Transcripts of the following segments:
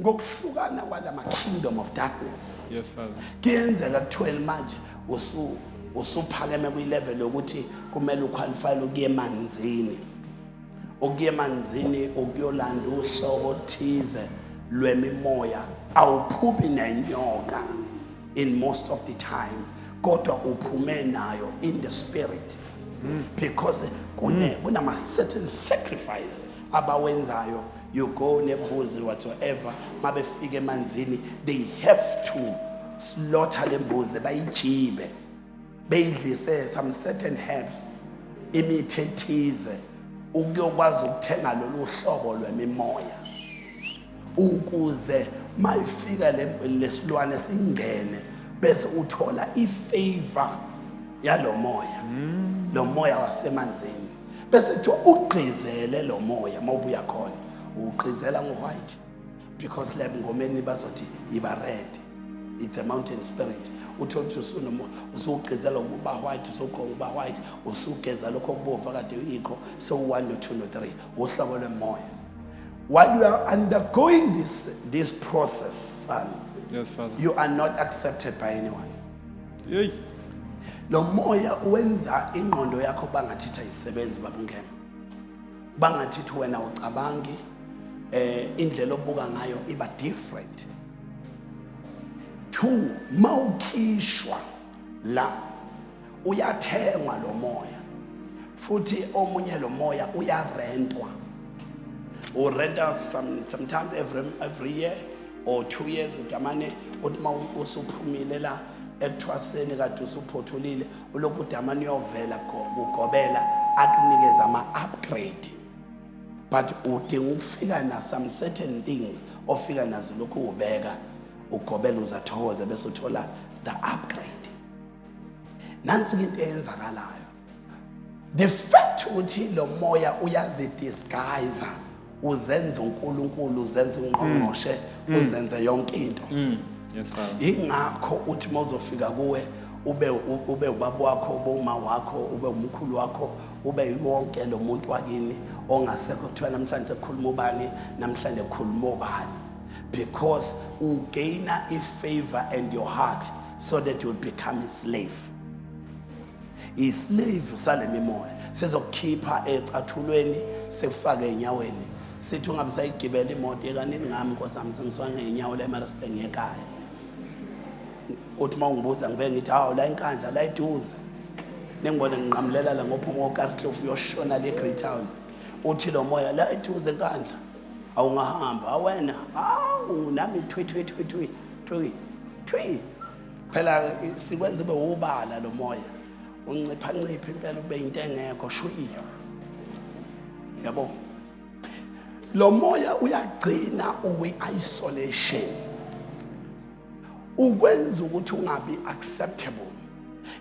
ngokuhlukana kwalama kingdom of darkness. Yes, Father. Kuyenzeka kuthiwe manje usuphakeme kwi-level yokuthi kumele uqualify ukuya emanzini. Ukuya emanzini ukuyolanda uhlobo thize lwemimoya awuphuphi nenyoka in most of the time, kodwa uphume nayo in the spirit. Because kunama certain sacrifice abawenzayo. You go nembuzi whatsoever, mabefika emanzini, they have to slaughter lembuzi, bayijibe, beyidlise some certain herbs, imithi ethize, ukuyokwazi ukuthenga lolu hlobo lwemimoya, ukuze mayifika lesilwane singene bese uthola ifavor yalo moya, lo moya wasemanzini, bese kuthi ugqizele lo moya mawubuya khona ugqizela ngo-white, because le ngomeni bazothi iba red, it's a mountain spirit. Uthi usugqizela ukuba white, usukhonga white, usugeza lokho okubomvu kade uyikho, so 1 no 2 no 3 uhlobo lwemoya. While you are undergoing this process, son, Yes, Father. you are not accepted by anyone. Yay. Lo moya wenza ingqondo yakho bangatitha isebenzi babungena, bangatitha wena ucabangi, indlela obuka ngayo iba different. 2, mawukhishwa la uyathengwa lo moya, futhi omunye lo moya uyarentwa. Urenta sometimes every year or 2 years. Udamane uthi usuphumile la ekuthwaseni kade usuphothulile ulokhu udamane uyovela ugobela akunikeza ama-upgrade, but udinga ukufika na some certain things ofika nazo lokhu ubeka ugobela uzathokoze bese uthola the upgrade. Nansi into eyenzakalayo, the fact ukuthi lo moya uyazidisguise, uzenza uNkulunkulu, uzenza ungqongqoshe, uzenze yonke into. Yes, Father. Ingakho uthi mawuzofika kuwe ube ubaba wakho, ube uma wakho, ube umkhulu wakho, ube wonke lo muntu wakini ongasekho kuthiwa namhlanje sekukhuluma ubani, namhlanje kukhuluma ubani, because you gain a favor and your heart so that you will become a slave. A slave sale mimoya sizokukhipha ecathulweni sekufake enyaweni, sithi ungabe sayigibela imoto ekanini ngami nkosami sengiswange inyawo la eMaritzburg ekhaya. Uthi mawungibuza ngibe ngithi hawo la enkandla la eduze, nengibone nginqamulela la ngophuma ngoKartlof uyoshona le Great Town. Uthi lo moya la eduze enkandla awungahamba awena, awu nami thwi phela sikwenza ube ubala lo moya, uncipha impela ube into engekho shwiyo. Yabo, lo moya uyagcina uwe-isolation, ukwenza ukuthi ungabi acceptable.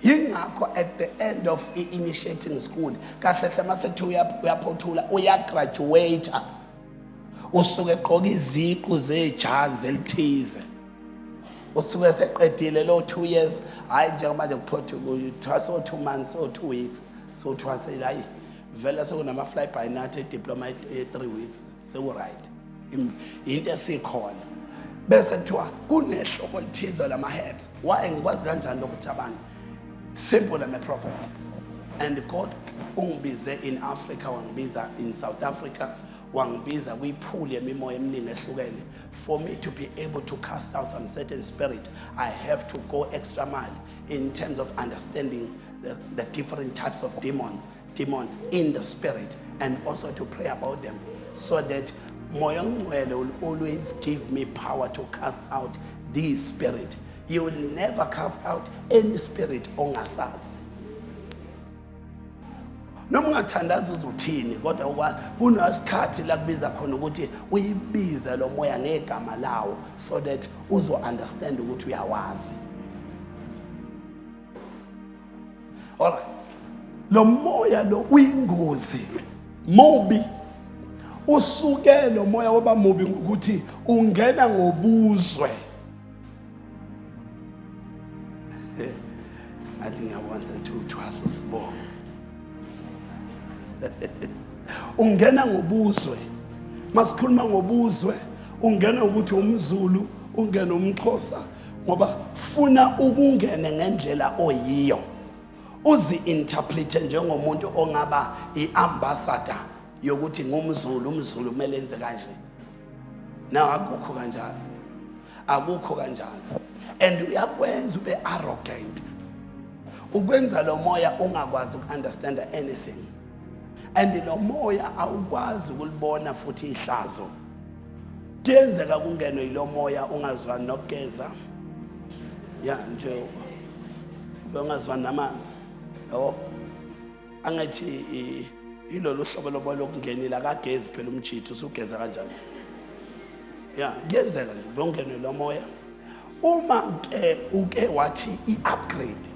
Yingakho at the end of initiating school kahle hle masethi uyaphothula uyagraduate, usuke eqoka iziqu zejazi elithize, usuke seqedile lo 2 years, hayi njengoba nje kuphothula so 2 months or 2 weeks, so thwase hayi vele sekunama fly by night diploma 3 weeks, so right into esikhona. Bese kuthiwa kunehlobo lithize lama herbs. Why ngikwazi kanjani lokuthi abantu simple, I'm a prophet, and God ungibize in Africa, wangibiza in South Africa, wangibiza kwipool yemimoya eminingi ehlukene. For me to be able to cast out some certain spirit, I have to go extra mile in terms of understanding the different types of demons in the spirit, and also to pray about them, so that Moya Ngcwele will always give me power to cast out this spirit. You will never cast out any spirit ongasazi. Noma ungathandaza uzuthini, kodwa kunesikhathi la kubiza khona ukuthi uyibize lo moya ngegama lawo, so that uzo understand ukuthi uyawazi. Alright. Lo moya lo uyingozi, mobi. Usuke lo moya waba mobi ngokuthi ungena ngobuzwe. Athi ngiyakwazi ukuthi uthwasa sibonga. Ungena ngobuzwe. Masikhuluma ngobuzwe, ungena ukuthi umZulu, ungena umXhosa, ngoba funa ukungene ngendlela oyiyo. Uzi-interprete njengomuntu ongaba i-ambassador yokuthi ngumZulu, umZulu kumele enze kanje. Na akukho kanjalo. Akukho kanjalo. And uyakwenza ube arrogant. Ukwenza lo moya ungakwazi ukunderstand anything. And lo moya awukwazi ukulibona futhi ihlazo. Kuyenzeka kungenwe ilo moya ungazwani nokugeza. Ya nje ungazwani namanzi. Yabo. Angathi ilolu hlobo lobo lokungenela kagezi phela umjithu usugeza kanjani. Ya kuyenzeka nje ungenwe lo moya. Uma uke wathi i-upgrade